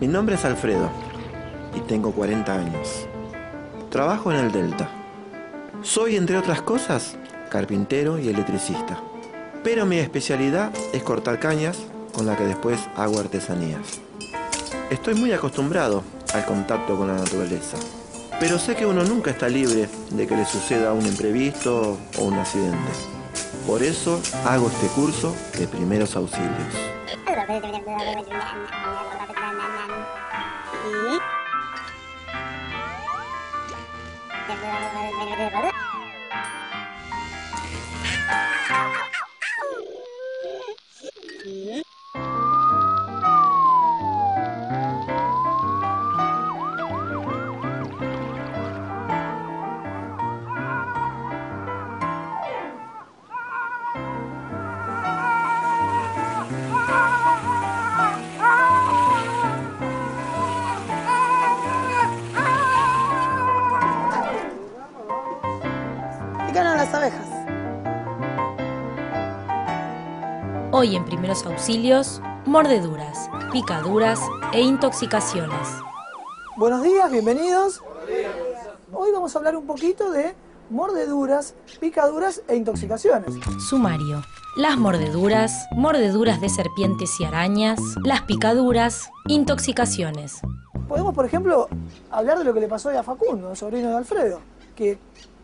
Mi nombre es Alfredo y tengo 40 años. Trabajo en el Delta. Soy, entre otras cosas, carpintero y electricista. Pero mi especialidad es cortar cañas con la que después hago artesanías. Estoy muy acostumbrado al contacto con la naturaleza, pero sé que uno nunca está libre de que le suceda un imprevisto o un accidente. Por eso hago este curso de primeros auxilios. Picaron las abejas. Hoy en Primeros Auxilios, mordeduras, picaduras e intoxicaciones. Buenos días, bienvenidos. Hoy vamos a hablar un poquito de mordeduras, picaduras e intoxicaciones. Sumario. Las mordeduras, mordeduras de serpientes y arañas, las picaduras, intoxicaciones. Podemos, por ejemplo, hablar de lo que le pasó hoy a Facundo, el sobrino de Alfredo, que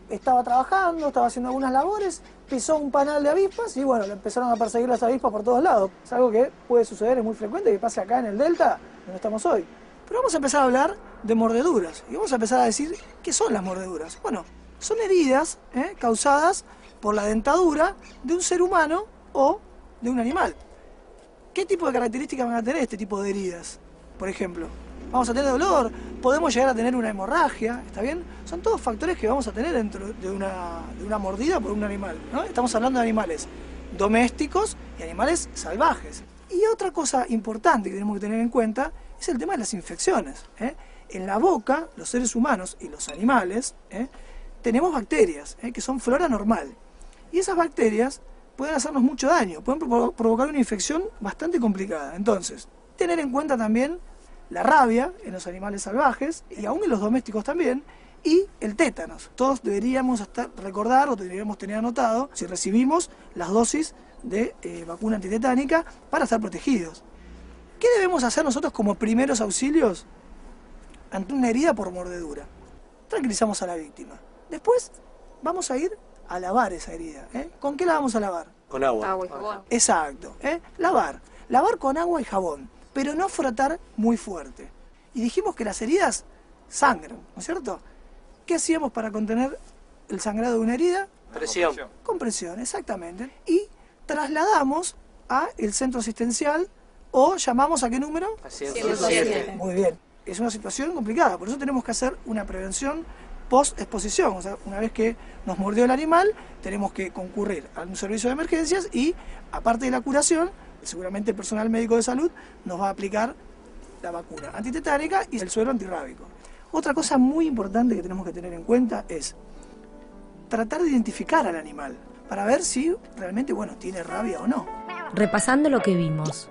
estaba trabajando, estaba haciendo algunas labores, pisó un panal de avispas y bueno, le empezaron a perseguir las avispas por todos lados. Es algo que puede suceder, es muy frecuente que pase acá en el Delta, donde estamos hoy. Pero vamos a empezar a hablar de mordeduras y vamos a empezar a decir qué son las mordeduras. Bueno, son heridas causadas por la dentadura de un ser humano o de un animal. ¿Qué tipo de características van a tener este tipo de heridas? Por ejemplo, vamos a tener dolor, podemos llegar a tener una hemorragia, ¿está bien? Son todos factores que vamos a tener dentro de una mordida por un animal, ¿no? Estamos hablando de animales domésticos y animales salvajes. Y otra cosa importante que tenemos que tener en cuenta es el tema de las infecciones. En la boca, los seres humanos y los animales, tenemos bacterias, que son flora normal. Y esas bacterias pueden hacernos mucho daño, pueden provocar una infección bastante complicada. Entonces, tener en cuenta también la rabia en los animales salvajes y aún en los domésticos también, y el tétanos. Todos deberíamos recordar o deberíamos tener anotado si recibimos las dosis de vacuna antitetánica para estar protegidos. ¿Qué debemos hacer nosotros como primeros auxilios ante una herida por mordedura? Tranquilizamos a la víctima. Después vamos a ir a lavar esa herida. ¿Con qué la vamos a lavar? Con agua. Agua y jabón. Exacto. Lavar con agua y jabón, pero no frotar muy fuerte. Y dijimos que las heridas sangran, ¿no es cierto? ¿Qué hacíamos para contener el sangrado de una herida? Presión. Compresión, exactamente. Y trasladamos a el centro asistencial o llamamos ¿a qué número? A 107. Muy bien. Es una situación complicada, por eso tenemos que hacer una prevención post-exposición. O sea, una vez que nos mordió el animal, tenemos que concurrir a un servicio de emergencias y, aparte de la curación, seguramente el personal médico de salud nos va a aplicar la vacuna antitetánica y el suero antirrábico. Otra cosa muy importante que tenemos que tener en cuenta es tratar de identificar al animal para ver si realmente, tiene rabia o no. Repasando lo que vimos.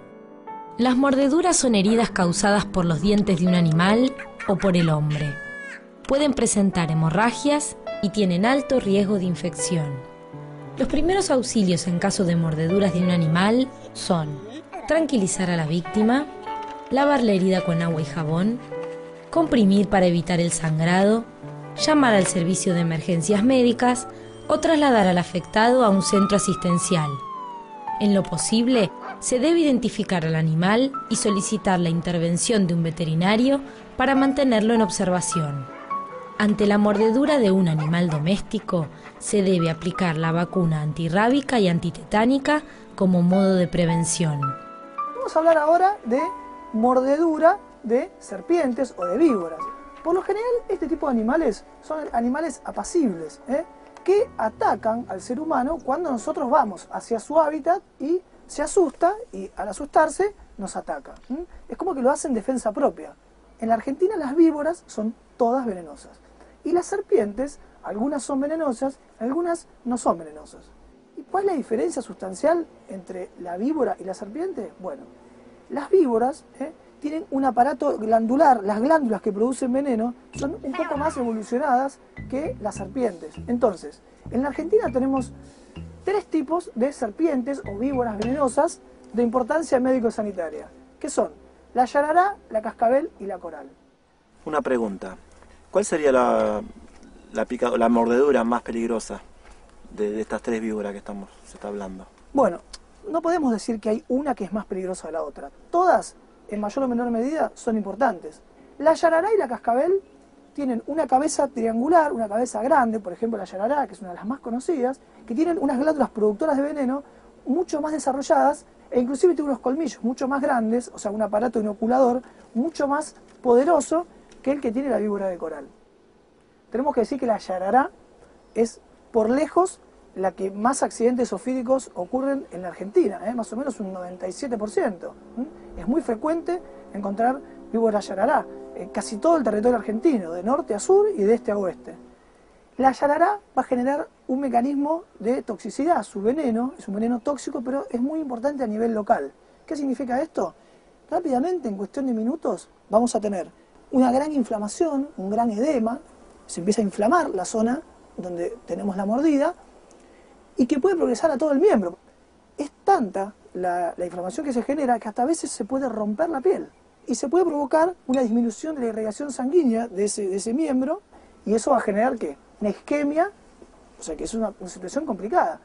Las mordeduras son heridas causadas por los dientes de un animal o por el hombre. Pueden presentar hemorragias y tienen alto riesgo de infección. Los primeros auxilios en caso de mordeduras de un animal son tranquilizar a la víctima, lavar la herida con agua y jabón, comprimir para evitar el sangrado, llamar al servicio de emergencias médicas o trasladar al afectado a un centro asistencial. En lo posible, se debe identificar al animal y solicitar la intervención de un veterinario para mantenerlo en observación. Ante la mordedura de un animal doméstico, se debe aplicar la vacuna antirrábica y antitetánica como modo de prevención. Vamos a hablar ahora de mordedura de serpientes o de víboras. Por lo general, este tipo de animales son animales apacibles, que atacan al ser humano cuando nosotros vamos hacia su hábitat y se asusta y al asustarse nos ataca. Es como que lo hace en defensa propia. En la Argentina las víboras son todas venenosas y las serpientes, algunas son venenosas, algunas no son venenosas. ¿Y cuál es la diferencia sustancial entre la víbora y la serpiente? Bueno, las víboras tienen un aparato glandular. Las glándulas que producen veneno son un poco más evolucionadas que las serpientes. Entonces, en la Argentina tenemos 3 tipos de serpientes o víboras venenosas de importancia médico-sanitaria, que son la yarará, la cascabel y la coral. Una pregunta. ¿Cuál sería la mordedura más peligrosa de estas 3 víboras que se está hablando? Bueno, no podemos decir que hay una que es más peligrosa que la otra. Todas, en mayor o menor medida, son importantes. La yarará y la cascabel tienen una cabeza triangular, una cabeza grande, por ejemplo la yarará, que es una de las más conocidas, que tienen unas glándulas productoras de veneno mucho más desarrolladas e inclusive tiene unos colmillos mucho más grandes, o sea, un aparato inoculador mucho más poderoso que el que tiene la víbora de coral. Tenemos que decir que la yarará es por lejos la que más accidentes zoofídicos ocurren en la Argentina, más o menos un 97%. Es muy frecuente encontrar víbora yarará en casi todo el territorio argentino, de norte a sur y de este a oeste. La yarará va a generar un mecanismo de toxicidad, su veneno es un veneno tóxico, pero es muy importante a nivel local. ¿Qué significa esto? Rápidamente, en cuestión de minutos, vamos a tener una gran inflamación, un gran edema, se empieza a inflamar la zona donde tenemos la mordida, y que puede progresar a todo el miembro. Es tanta la inflamación que se genera que hasta a veces se puede romper la piel y se puede provocar una disminución de la irrigación sanguínea de ese miembro, y eso va a generar ¿qué? Una isquemia, o sea que es una situación complicada.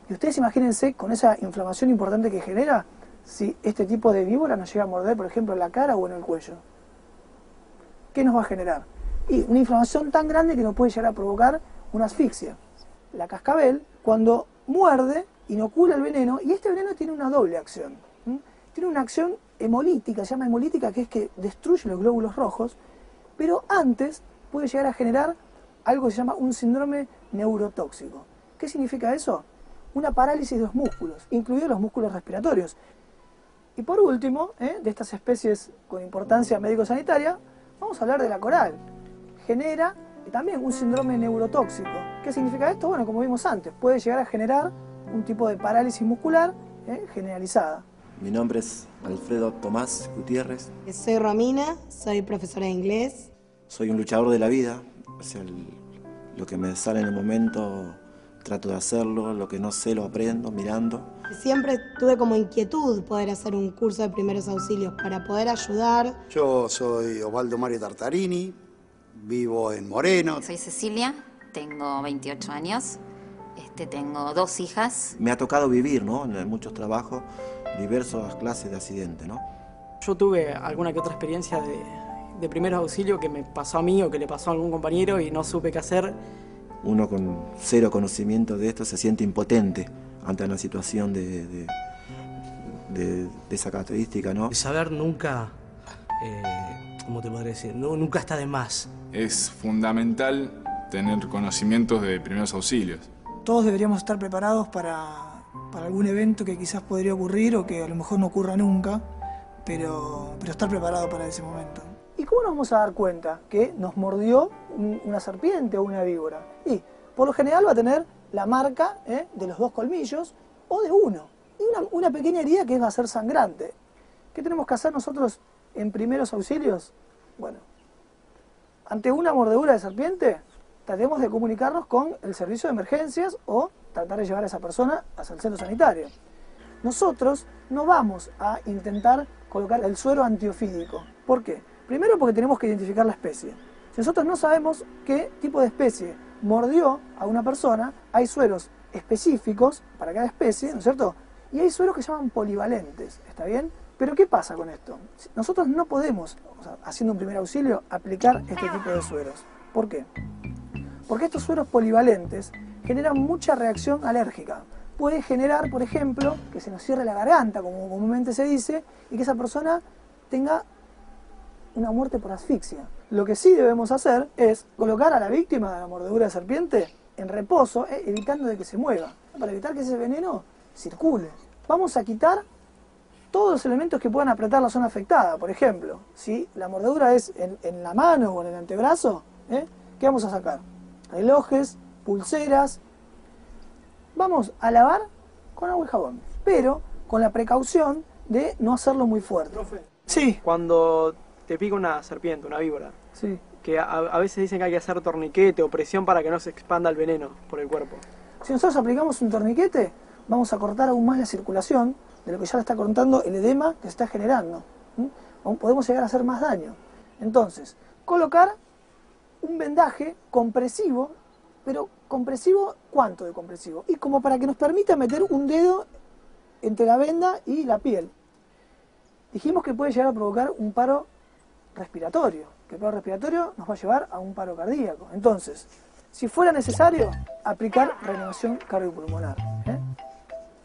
Y ustedes imagínense con esa inflamación importante que genera si este tipo de víbora nos llega a morder, por ejemplo, en la cara o en el cuello. ¿Qué nos va a generar? Y una inflamación tan grande que nos puede llegar a provocar una asfixia. La cascabel, cuando muerde, inocula el veneno, y este veneno tiene una doble acción. Tiene una acción hemolítica, se llama hemolítica, que es que destruye los glóbulos rojos, pero antes puede llegar a generar algo que se llama un síndrome neurotóxico. ¿Qué significa eso? Una parálisis de los músculos, incluidos los músculos respiratorios. Y por último, de estas especies con importancia médico-sanitaria, vamos a hablar de la coral. Genera también un síndrome neurotóxico. ¿Qué significa esto? Bueno, como vimos antes, puede llegar a generar un tipo de parálisis muscular generalizada. Mi nombre es Alfredo Tomás Gutiérrez. Soy Romina, soy profesora de inglés. Soy un luchador de la vida. O sea, lo que me sale en el momento trato de hacerlo, lo que no sé lo aprendo mirando. Siempre tuve como inquietud poder hacer un curso de primeros auxilios para poder ayudar. Yo soy Osvaldo Mario Tartarini, vivo en Moreno. Soy Cecilia, tengo 28 años, tengo 2 hijas. Me ha tocado vivir, ¿no? En muchos trabajos, diversas clases de accidentes, ¿no? Yo tuve alguna que otra experiencia de primeros auxilios que me pasó a mí o que le pasó a algún compañero y no supe qué hacer. Uno con cero conocimiento de esto se siente impotente ante una situación de esa característica, ¿no? Saber nunca, ¿cómo te podría decir? No, nunca está de más. Es fundamental tener conocimientos de primeros auxilios. Todos deberíamos estar preparados para algún evento que quizás podría ocurrir o que a lo mejor no ocurra nunca, pero estar preparado para ese momento. ¿Y cómo nos vamos a dar cuenta que nos mordió una serpiente o una víbora? Y por lo general va a tener la marca de los 2 colmillos o de uno. Y una pequeña herida que va a ser sangrante. ¿Qué tenemos que hacer nosotros en primeros auxilios? Bueno, ante una mordedura de serpiente, tratemos de comunicarnos con el servicio de emergencias o tratar de llevar a esa persona hacia el centro sanitario. Nosotros no vamos a intentar colocar el suero antiofídico. ¿Por qué? Primero porque tenemos que identificar la especie. Si nosotros no sabemos qué tipo de especie mordió a una persona, hay sueros específicos para cada especie, ¿no es cierto? Y hay sueros que se llaman polivalentes, ¿está bien? Pero ¿qué pasa con esto? Nosotros no podemos, haciendo un primer auxilio, aplicar este tipo de sueros. ¿Por qué? Porque estos sueros polivalentes generan mucha reacción alérgica. Puede generar, por ejemplo, que se nos cierre la garganta, como comúnmente se dice, y que esa persona tenga una muerte por asfixia. Lo que sí debemos hacer es colocar a la víctima de la mordedura de serpiente en reposo, evitando de que se mueva, para evitar que ese veneno circule. Vamos a quitar todos los elementos que puedan apretar la zona afectada. Por ejemplo, si la mordedura es en la mano o en el antebrazo, ¿qué vamos a sacar? Relojes, pulseras. Vamos a lavar con agua y jabón, pero con la precaución de no hacerlo muy fuerte. Sí. Cuando te pica una serpiente, una víbora, Sí. que a veces dicen que hay que hacer torniquete o presión para que no se expanda el veneno por el cuerpo. Si nosotros aplicamos un torniquete, vamos a cortar aún más la circulación de lo que ya le está cortando el edema que se está generando. Podemos llegar a hacer más daño. Entonces, colocar un vendaje compresivo, pero compresivo, ¿cuánto de compresivo? Y como para que nos permita meter un dedo entre la venda y la piel. Dijimos que puede llegar a provocar un paro respiratorio, que el paro respiratorio nos va a llevar a un paro cardíaco. Entonces, si fuera necesario, aplicar reanimación cardiopulmonar.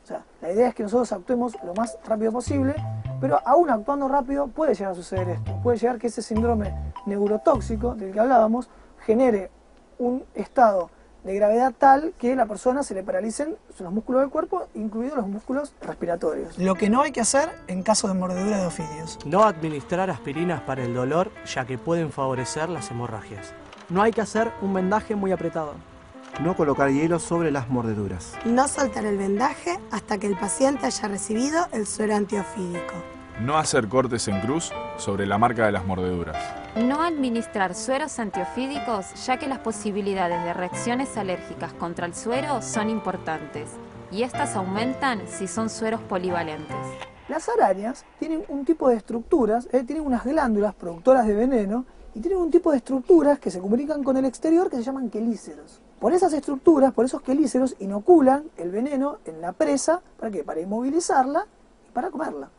O sea, la idea es que nosotros actuemos lo más rápido posible, pero aún actuando rápido puede llegar a suceder esto. Puede llegar que ese síndrome neurotóxico del que hablábamos genere un estado de gravedad tal que a la persona se le paralicen los músculos del cuerpo, incluidos los músculos respiratorios. Lo que no hay que hacer en caso de mordedura de ofidios. No administrar aspirinas para el dolor, ya que pueden favorecer las hemorragias. No hay que hacer un vendaje muy apretado. No colocar hielo sobre las mordeduras. No soltar el vendaje hasta que el paciente haya recibido el suero antiofídico. No hacer cortes en cruz sobre la marca de las mordeduras. No administrar sueros antiofídicos, ya que las posibilidades de reacciones alérgicas contra el suero son importantes, y estas aumentan si son sueros polivalentes. Las arañas tienen un tipo de estructuras, tienen unas glándulas productoras de veneno, y tienen un tipo de estructuras que se comunican con el exterior que se llaman quelíceros. Por esas estructuras, por esos quelíceros, inoculan el veneno en la presa, ¿para qué? Para inmovilizarla y para comerla.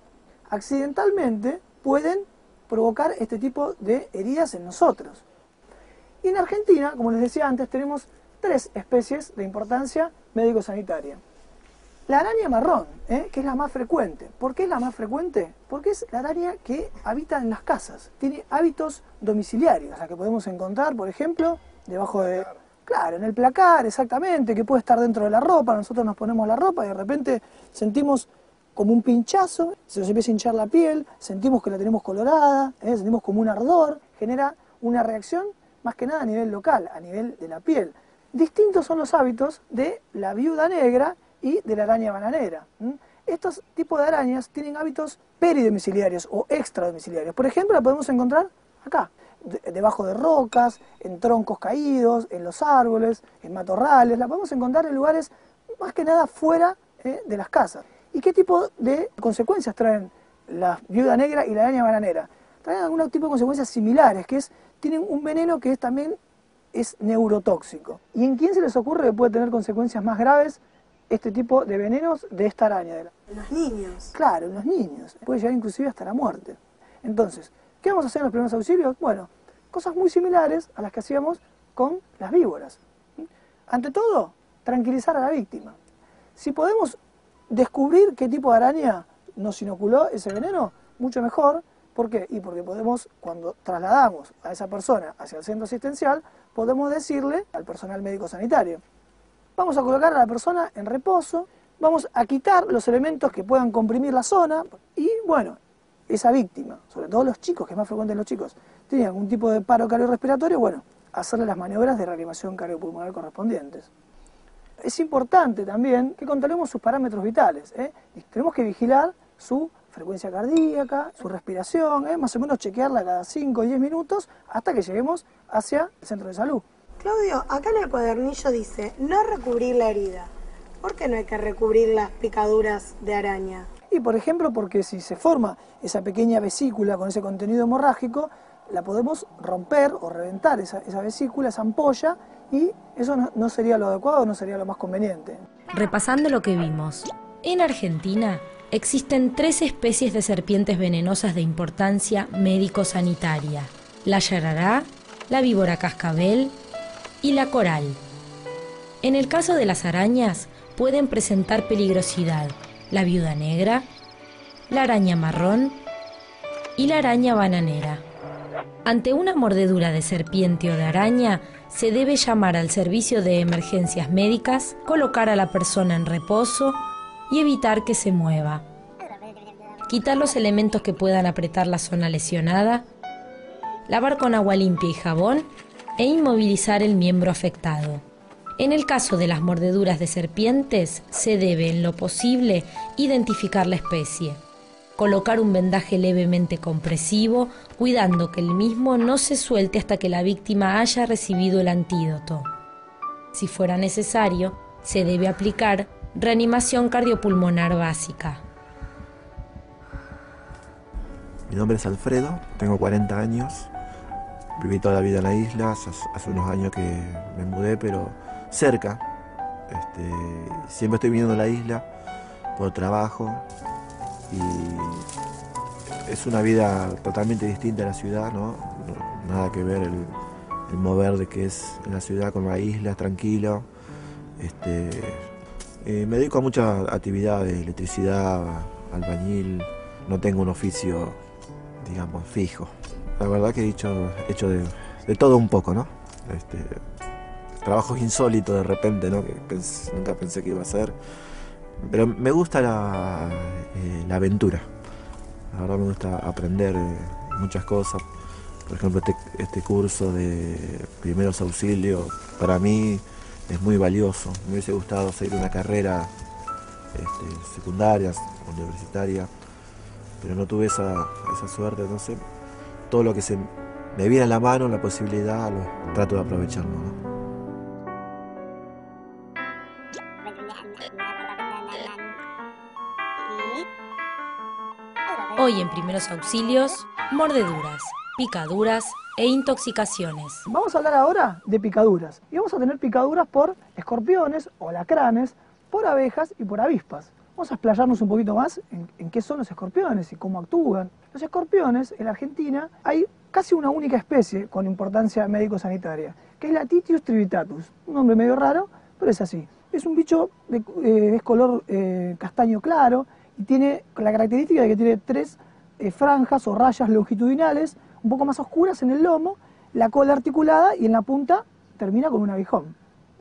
Accidentalmente pueden provocar este tipo de heridas en nosotros. Y en Argentina, como les decía antes, tenemos 3 especies de importancia médico-sanitaria. La araña marrón, que es la más frecuente. ¿Por qué es la más frecuente? Porque es la araña que habita en las casas. Tiene hábitos domiciliarios, la que podemos encontrar, por ejemplo, debajo de... Claro, en el placar, exactamente, que puede estar dentro de la ropa. Nosotros nos ponemos la ropa y de repente sentimos como un pinchazo, se nos empieza a hinchar la piel, sentimos que la tenemos colorada, sentimos como un ardor, genera una reacción más que nada a nivel local, a nivel de la piel. Distintos son los hábitos de la viuda negra y de la araña bananera. Estos tipos de arañas tienen hábitos peridomiciliarios o extradomiciliarios. Por ejemplo, la podemos encontrar acá, debajo de rocas, en troncos caídos, en los árboles, en matorrales. La podemos encontrar en lugares más que nada fuera de las casas. ¿Y qué tipo de consecuencias traen la viuda negra y la araña bananera? Traen algún tipo de consecuencias similares, que es, tienen un veneno que también es neurotóxico. ¿Y en quién se les ocurre que puede tener consecuencias más graves este tipo de venenos de esta araña? En los niños. Claro, en los niños. Puede llegar inclusive hasta la muerte. Entonces, ¿qué vamos a hacer en los primeros auxilios? Bueno, cosas muy similares a las que hacíamos con las víboras. Ante todo, tranquilizar a la víctima. Si podemos descubrir qué tipo de araña nos inoculó ese veneno, mucho mejor. ¿Por qué? Y porque podemos, cuando trasladamos a esa persona hacia el centro asistencial, podemos decirle al personal médico sanitario: vamos a colocar a la persona en reposo, vamos a quitar los elementos que puedan comprimir la zona y, bueno, esa víctima, sobre todo los chicos, que es más frecuente en los chicos, tiene algún tipo de paro cardiorrespiratorio, bueno, hacerle las maniobras de reanimación cardiopulmonar correspondientes. Es importante también que controlemos sus parámetros vitales. Tenemos que vigilar su frecuencia cardíaca, su respiración, más o menos chequearla cada 5 o 10 minutos hasta que lleguemos hacia el centro de salud. Claudio, acá en el cuadernillo dice no recubrir la herida. ¿Por qué no hay que recubrir las picaduras de araña? Y por ejemplo, porque si se forma esa pequeña vesícula con ese contenido hemorrágico, la podemos romper o reventar esa vesícula, esa ampolla, y eso no sería lo adecuado, no sería lo más conveniente. Repasando lo que vimos, en Argentina existen 3 especies de serpientes venenosas de importancia médico-sanitaria: la yarará, la víbora cascabel y la coral. En el caso de las arañas, pueden presentar peligrosidad la viuda negra, la araña marrón y la araña bananera. Ante una mordedura de serpiente o de araña, se debe llamar al servicio de emergencias médicas, colocar a la persona en reposo y evitar que se mueva. Quitar los elementos que puedan apretar la zona lesionada, lavar con agua limpia y jabón e inmovilizar el miembro afectado. En el caso de las mordeduras de serpientes, se debe, en lo posible, identificar la especie, colocar un vendaje levemente compresivo, cuidando que el mismo no se suelte hasta que la víctima haya recibido el antídoto. Si fuera necesario, se debe aplicar reanimación cardiopulmonar básica. Mi nombre es Alfredo, tengo 40 años, viví toda la vida en la isla, hace unos años que me mudé, pero cerca. Siempre estoy viniendo a la isla por trabajo y es una vida totalmente distinta a la ciudad, ¿no? Nada que ver el mover de que es en la ciudad con la isla, tranquilo. Me dedico a muchas actividades, electricidad, albañil, no tengo un oficio, digamos, fijo. La verdad que he hecho de todo un poco, ¿no? Trabajos insólitos de repente, ¿no? Que nunca pensé que iba a hacer. Pero me gusta la aventura. La verdad me gusta aprender muchas cosas. Por ejemplo, este curso de primeros auxilios para mí es muy valioso. Me hubiese gustado seguir una carrera secundaria, universitaria, pero no tuve esa suerte. Entonces, todo lo que me viene a la mano, la posibilidad, lo trato de aprovecharlo, ¿no? Hoy en Primeros Auxilios, mordeduras, picaduras e intoxicaciones. Vamos a hablar ahora de picaduras. Y vamos a tener picaduras por escorpiones o alacranes, por abejas y por avispas. Vamos a explayarnos un poquito más en qué son los escorpiones y cómo actúan. Los escorpiones, en la Argentina, hay casi una única especie con importancia médico-sanitaria, que es la Titius tribitatus. Un nombre medio raro, pero es así. Es un bicho es color castaño claro y tiene la característica de que tiene 3 franjas o rayas longitudinales, un poco más oscuras en el lomo, la cola articulada y en la punta termina con un aguijón.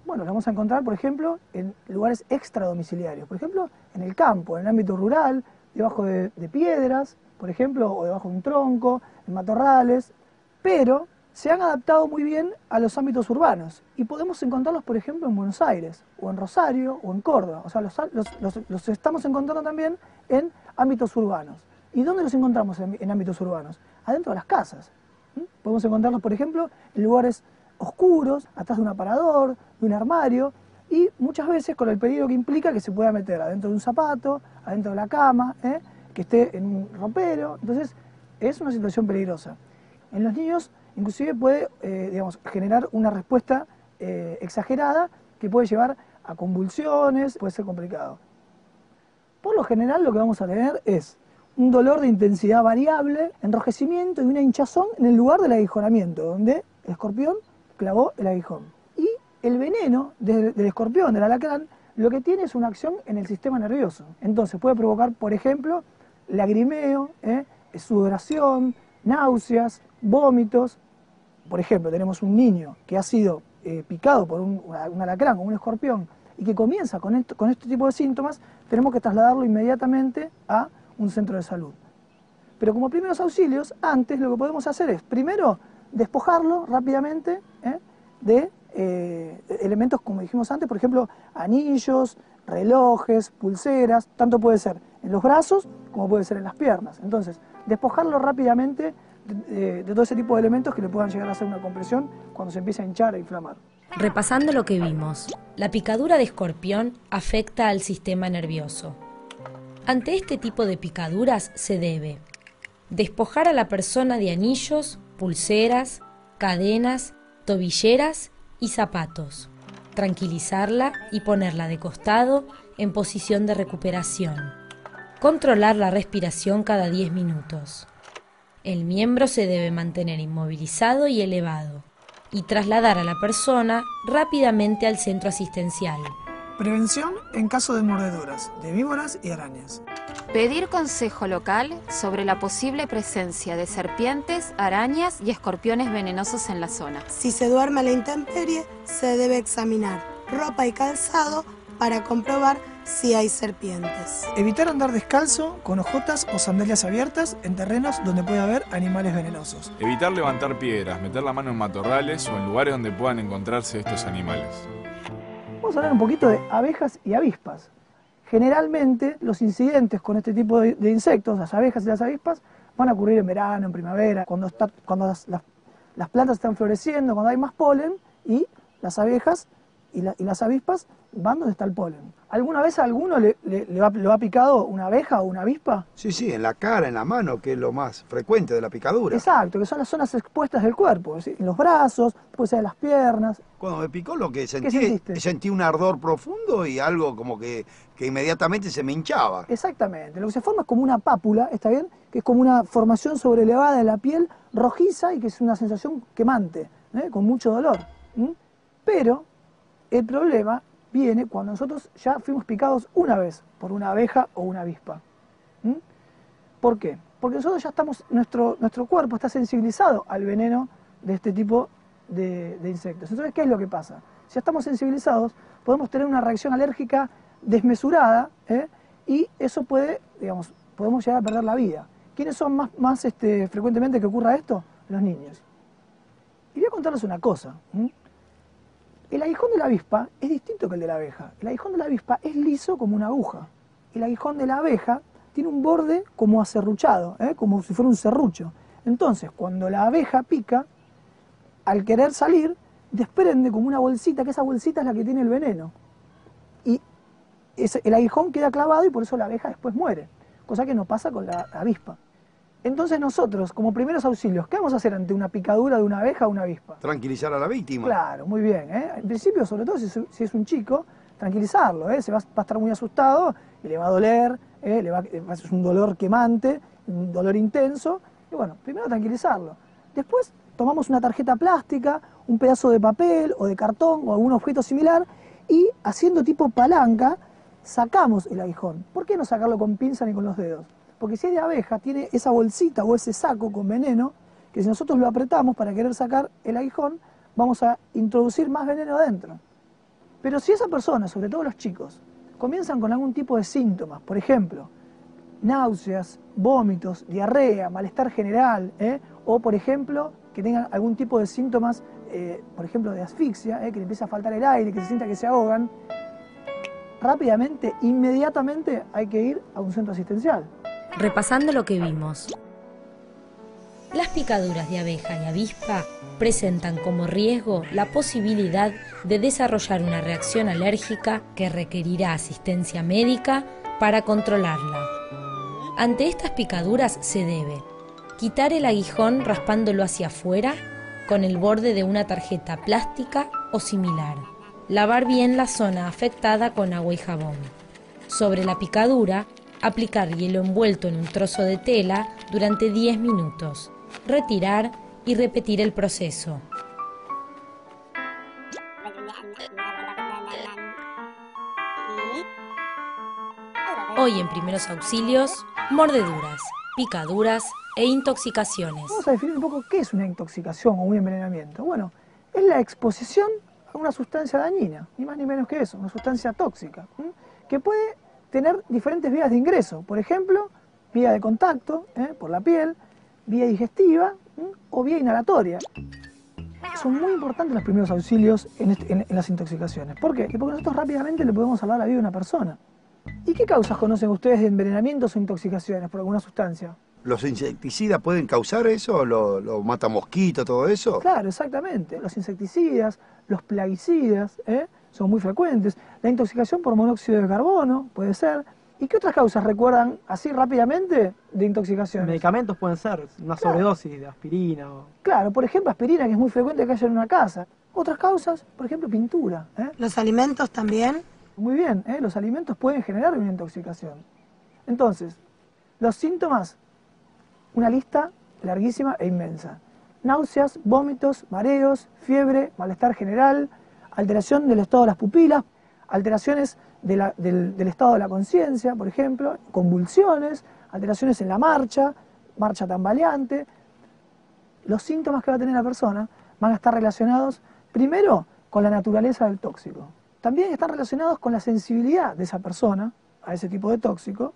Bueno, lo vamos a encontrar, por ejemplo, en lugares extradomiciliarios, por ejemplo, en el campo, en el ámbito rural, debajo de piedras, por ejemplo, o debajo de un tronco, en matorrales, pero se han adaptado muy bien a los ámbitos urbanos y podemos encontrarlos, por ejemplo, en Buenos Aires, o en Rosario, o en Córdoba. O sea, los estamos encontrando también en ámbitos urbanos. ¿Y dónde los encontramos en ámbitos urbanos? Adentro de las casas. Podemos encontrarlos, por ejemplo, en lugares oscuros, atrás de un aparador, de un armario, y muchas veces con el peligro que implica que se pueda meter adentro de un zapato, adentro de la cama, que esté en un ropero. Entonces, es una situación peligrosa. En los niños, inclusive puede generar una respuesta exagerada que puede llevar a convulsiones, puede ser complicado. Por lo general, lo que vamos a tener es un dolor de intensidad variable, enrojecimiento y una hinchazón en el lugar del aguijonamiento, donde el escorpión clavó el aguijón. Y el veneno del escorpión, del alacrán, lo que tiene es una acción en el sistema nervioso. Entonces puede provocar, por ejemplo, lagrimeo, sudoración, náuseas, vómitos. Por ejemplo, tenemos un niño que ha sido picado por un alacrán o un escorpión y que comienza con este tipo de síntomas, tenemos que trasladarlo inmediatamente a un centro de salud. Pero como primeros auxilios, antes lo que podemos hacer es, primero, despojarlo rápidamente de elementos, como dijimos antes, por ejemplo, anillos, relojes, pulseras, tanto puede ser en los brazos como puede ser en las piernas. Entonces, despojarlo rápidamente de todo ese tipo de elementos que le puedan llegar a hacer una compresión cuando se empieza a hinchar e inflamar. Repasando lo que vimos, la picadura de escorpión afecta al sistema nervioso. Ante este tipo de picaduras se debe despojar a la persona de anillos, pulseras, cadenas, tobilleras y zapatos, tranquilizarla y ponerla de costado en posición de recuperación, controlar la respiración cada 10 minutos. El miembro se debe mantener inmovilizado y elevado y trasladar a la persona rápidamente al centro asistencial. Prevención en caso de mordeduras, de víboras y arañas. Pedir consejo local sobre la posible presencia de serpientes, arañas y escorpiones venenosos en la zona. Si se duerme a la intemperie, se debe examinar ropa y calzado para comprobar si hay serpientes. Evitar andar descalzo, con ojotas o sandalias abiertas en terrenos donde puede haber animales venenosos. Evitar levantar piedras, meter la mano en matorrales o en lugares donde puedan encontrarse estos animales. Vamos a hablar un poquito de abejas y avispas. Generalmente los incidentes con este tipo de insectos, las abejas y las avispas, van a ocurrir en verano, en primavera, cuando las plantas están floreciendo, cuando hay más polen, y las abejas y las avispas van donde está el polen. ¿Alguna vez a alguno lo ha picado una abeja o una avispa? Sí, en la cara, en la mano, que es lo más frecuente de la picadura. Exacto, que son las zonas expuestas del cuerpo, es decir, en los brazos, puede ser en las piernas. Cuando me picó lo que ¿Qué sentiste? sentí un ardor profundo y algo como que inmediatamente se me hinchaba. Exactamente, lo que se forma es como una pápula, ¿está bien? Que es como una formación sobrelevada de la piel rojiza y que es una sensación quemante, con mucho dolor. Pero el problema viene cuando nosotros ya fuimos picados una vez por una abeja o una avispa. ¿Por qué? Porque nosotros ya estamos, nuestro cuerpo está sensibilizado al veneno de este tipo de insectos. Entonces, ¿qué es lo que pasa? Si ya estamos sensibilizados, podemos tener una reacción alérgica desmesurada, y eso puede, digamos, podemos llegar a perder la vida. ¿Quiénes son más frecuentemente que ocurra esto? Los niños. Y voy a contarles una cosa. El aguijón de la avispa es distinto que el de la abeja. El aguijón de la avispa es liso como una aguja. El aguijón de la abeja tiene un borde como aserruchado, como si fuera un serrucho. Entonces, cuando la abeja pica, al querer salir, desprende como una bolsita, que esa bolsita es la que tiene el veneno. Y el aguijón queda clavado y por eso la abeja después muere, cosa que no pasa con la avispa. Entonces nosotros, como primeros auxilios, ¿qué vamos a hacer ante una picadura de una abeja o una avispa? Tranquilizar a la víctima. Claro, muy bien. En principio, sobre todo si es un chico, tranquilizarlo. Se va a estar muy asustado y le va a doler, es un dolor quemante, un dolor intenso. Y bueno, primero tranquilizarlo. Después tomamos una tarjeta plástica, un pedazo de papel o de cartón o algún objeto similar y haciendo tipo palanca, sacamos el aguijón. ¿Por qué no sacarlo con pinza ni con los dedos? Porque si es de abeja, tiene esa bolsita o ese saco con veneno, que si nosotros lo apretamos para querer sacar el aguijón, vamos a introducir más veneno adentro. Pero si esa persona, sobre todo los chicos, comienzan con algún tipo de síntomas, por ejemplo, náuseas, vómitos, diarrea, malestar general, o por ejemplo, que tengan algún tipo de síntomas, por ejemplo, de asfixia, que le empieza a faltar el aire, que se sienta que se ahogan, rápidamente, inmediatamente hay que ir a un centro asistencial. Repasando lo que vimos. Las picaduras de abeja y avispa presentan como riesgo la posibilidad de desarrollar una reacción alérgica que requerirá asistencia médica para controlarla. Ante estas picaduras se debe quitar el aguijón raspándolo hacia afuera con el borde de una tarjeta plástica o similar. Lavar bien la zona afectada con agua y jabón. Sobre la picadura, aplicar hielo envuelto en un trozo de tela durante 10 minutos. Retirar y repetir el proceso. Hoy en Primeros Auxilios, mordeduras, picaduras e intoxicaciones. Vamos a definir un poco qué es una intoxicación o un envenenamiento. Bueno, es la exposición a una sustancia dañina, ni más ni menos que eso, una sustancia tóxica, que puede tener diferentes vías de ingreso. Por ejemplo, vía de contacto, por la piel, vía digestiva o vía inhalatoria. Son muy importantes los primeros auxilios en las intoxicaciones. ¿Por qué? Porque nosotros rápidamente le podemos salvar la vida a una persona. ¿Y qué causas conocen ustedes de envenenamientos o intoxicaciones por alguna sustancia? ¿Los insecticidas pueden causar eso? ¿Los matamosquitos, todo eso? Claro, exactamente. Los insecticidas, los plaguicidas, son muy frecuentes. La intoxicación por monóxido de carbono puede ser. ¿Y qué otras causas recuerdan así rápidamente de intoxicaciones? Medicamentos pueden ser, una sobredosis de aspirina. Claro, por ejemplo, aspirina, que es muy frecuente que haya en una casa. Otras causas, por ejemplo, pintura. ¿Los alimentos también? Muy bien, los alimentos pueden generar una intoxicación. Entonces, los síntomas, una lista larguísima e inmensa. Náuseas, vómitos, mareos, fiebre, malestar general, alteración del estado de las pupilas, alteraciones del estado de la conciencia, por ejemplo, convulsiones, alteraciones en la marcha tambaleante. Los síntomas que va a tener la persona van a estar relacionados, primero, con la naturaleza del tóxico. También están relacionados con la sensibilidad de esa persona a ese tipo de tóxico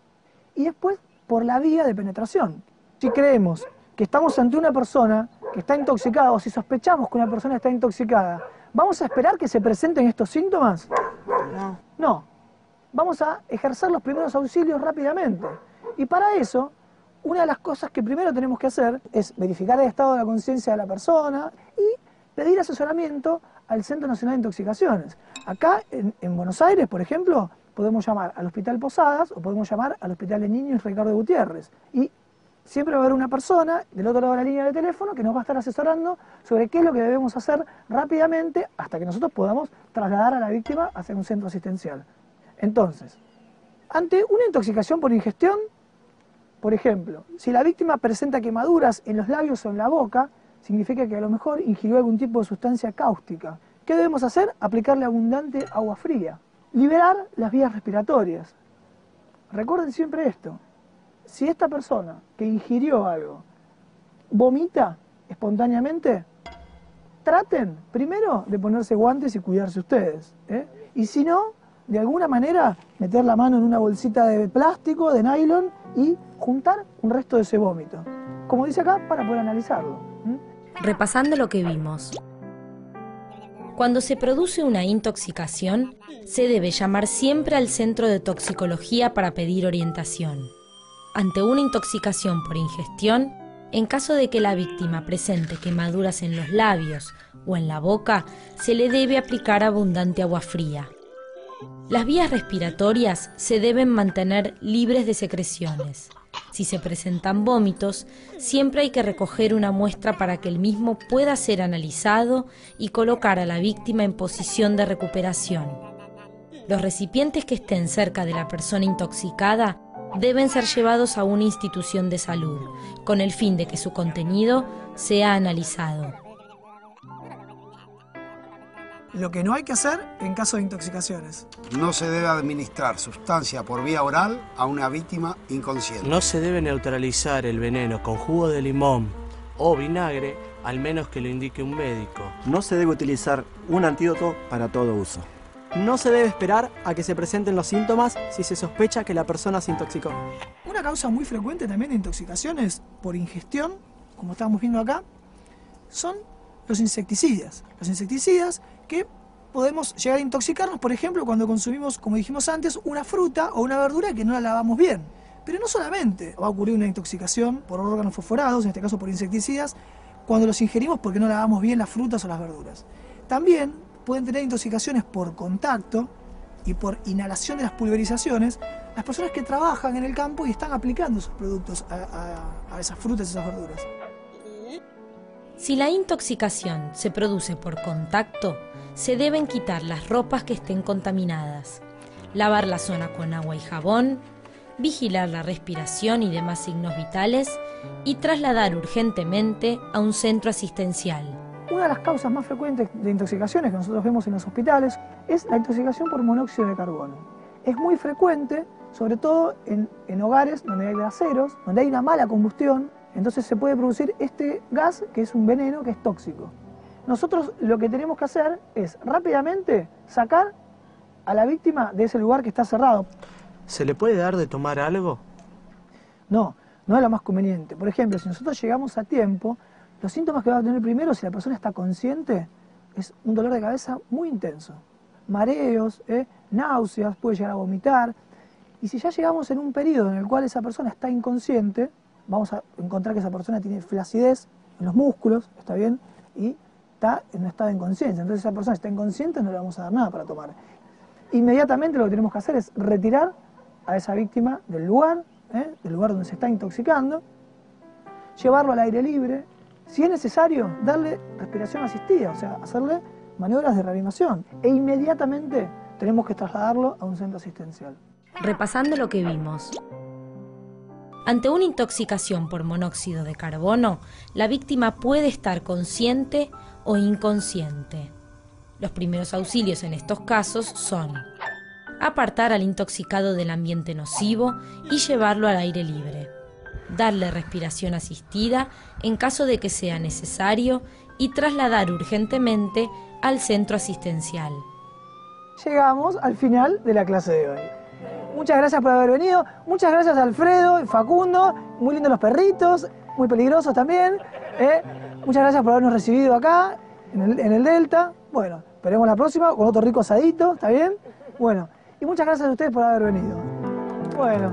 y después por la vía de penetración. Si creemos que estamos ante una persona que está intoxicada o si sospechamos que una persona está intoxicada, ¿vamos a esperar que se presenten estos síntomas? No. No. vamos a ejercer los primeros auxilios rápidamente. Y para eso, una de las cosas que primero tenemos que hacer es verificar el estado de la conciencia de la persona y pedir asesoramiento al Centro Nacional de Intoxicaciones. Acá en Buenos Aires, por ejemplo, podemos llamar al Hospital Posadas o podemos llamar al Hospital de Niños Ricardo Gutiérrez. Y siempre va a haber una persona del otro lado de la línea de teléfono que nos va a estar asesorando sobre qué es lo que debemos hacer rápidamente hasta que nosotros podamos trasladar a la víctima hacia un centro asistencial. Entonces, ante una intoxicación por ingestión, por ejemplo, si la víctima presenta quemaduras en los labios o en la boca, significa que a lo mejor ingirió algún tipo de sustancia cáustica. ¿Qué debemos hacer? Aplicarle abundante agua fría. Liberar las vías respiratorias. Recuerden siempre esto. Si esta persona que ingirió algo vomita espontáneamente, traten primero de ponerse guantes y cuidarse ustedes, ¿eh? Y si no, de alguna manera meter la mano en una bolsita de plástico, de nylon y juntar un resto de ese vómito. Como dice acá, para poder analizarlo. Repasando lo que vimos. Cuando se produce una intoxicación, se debe llamar siempre al centro de toxicología para pedir orientación. Ante una intoxicación por ingestión, en caso de que la víctima presente quemaduras en los labios o en la boca, se le debe aplicar abundante agua fría. Las vías respiratorias se deben mantener libres de secreciones. Si se presentan vómitos, siempre hay que recoger una muestra para que el mismo pueda ser analizado y colocar a la víctima en posición de recuperación. Los recipientes que estén cerca de la persona intoxicada deben ser llevados a una institución de salud, con el fin de que su contenido sea analizado. Lo que no hay que hacer en caso de intoxicaciones. No se debe administrar sustancia por vía oral a una víctima inconsciente. No se debe neutralizar el veneno con jugo de limón o vinagre, al menos que lo indique un médico. No se debe utilizar un antídoto para todo uso. No se debe esperar a que se presenten los síntomas si se sospecha que la persona se intoxicó. Una causa muy frecuente también de intoxicaciones por ingestión, como estamos viendo acá, son los insecticidas. Los insecticidas que podemos llegar a intoxicarnos, por ejemplo, cuando consumimos, como dijimos antes, una fruta o una verdura que no la lavamos bien. Pero no solamente va a ocurrir una intoxicación por órganos fosforados, en este caso por insecticidas, cuando los ingerimos porque no lavamos bien las frutas o las verduras. También pueden tener intoxicaciones por contacto y por inhalación de las pulverizaciones las personas que trabajan en el campo y están aplicando esos productos a esas frutas y esas verduras. Si la intoxicación se produce por contacto, se deben quitar las ropas que estén contaminadas, lavar la zona con agua y jabón, vigilar la respiración y demás signos vitales y trasladar urgentemente a un centro asistencial. Una de las causas más frecuentes de intoxicaciones que nosotros vemos en los hospitales es la intoxicación por monóxido de carbono. Es muy frecuente, sobre todo en hogares donde hay gaseros, donde hay una mala combustión. Entonces se puede producir este gas que es un veneno, que es tóxico. Nosotros lo que tenemos que hacer es rápidamente sacar a la víctima de ese lugar que está cerrado. ¿Se le puede dar de tomar algo? No, no es lo más conveniente. Por ejemplo, si nosotros llegamos a tiempo, los síntomas que va a tener primero, si la persona está consciente, es un dolor de cabeza muy intenso. Mareos, náuseas, puede llegar a vomitar. Y si ya llegamos en un periodo en el cual esa persona está inconsciente, vamos a encontrar que esa persona tiene flacidez en los músculos, ¿está bien? Y está en un estado de inconsciencia. Entonces esa persona está inconsciente, no le vamos a dar nada para tomar. Inmediatamente lo que tenemos que hacer es retirar a esa víctima del lugar donde se está intoxicando, llevarlo al aire libre, si es necesario, darle respiración asistida, o sea, hacerle maniobras de reanimación. E inmediatamente tenemos que trasladarlo a un centro asistencial. Repasando lo que vimos. Ante una intoxicación por monóxido de carbono, la víctima puede estar consciente o inconsciente. Los primeros auxilios en estos casos son apartar al intoxicado del ambiente nocivo y llevarlo al aire libre, darle respiración asistida en caso de que sea necesario y trasladar urgentemente al centro asistencial. Llegamos al final de la clase de hoy. Muchas gracias por haber venido, muchas gracias a Alfredo y Facundo, muy lindos los perritos, muy peligrosos también. Muchas gracias por habernos recibido acá, en el Delta. Bueno, esperemos la próxima con otro rico asadito, ¿está bien? Bueno, y muchas gracias a ustedes por haber venido. Bueno.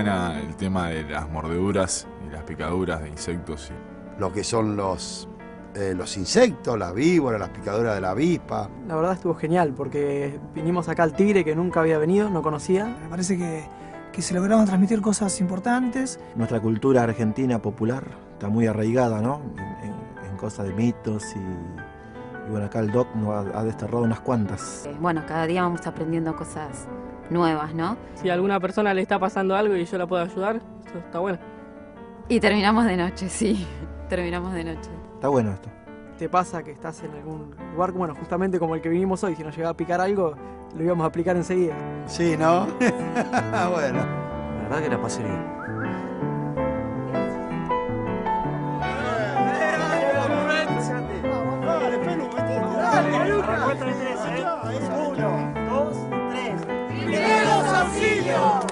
El tema de las mordeduras y las picaduras de insectos. Lo que son los insectos, las víboras, las picaduras de la avispa. La verdad estuvo genial porque vinimos acá al Tigre, que nunca había venido, no conocía. Me parece que se lograron transmitir cosas importantes. Nuestra cultura argentina popular está muy arraigada, ¿no? En cosas de mitos y bueno, acá el Doc nos ha desterrado unas cuantas. Bueno, cada día vamos aprendiendo cosas nuevas, ¿no? Si a alguna persona le está pasando algo y yo la puedo ayudar, esto está bueno. Y terminamos de noche, sí. Terminamos de noche. Está bueno esto. ¿Te pasa que estás en algún lugar, bueno, justamente como el que vinimos hoy, si nos llegaba a picar algo, lo íbamos a aplicar enseguida? Sí, ¿no? Bueno. La verdad que la pasé bien. Dale, Lucas. 1, 2, 3. ¡Primeros auxilios!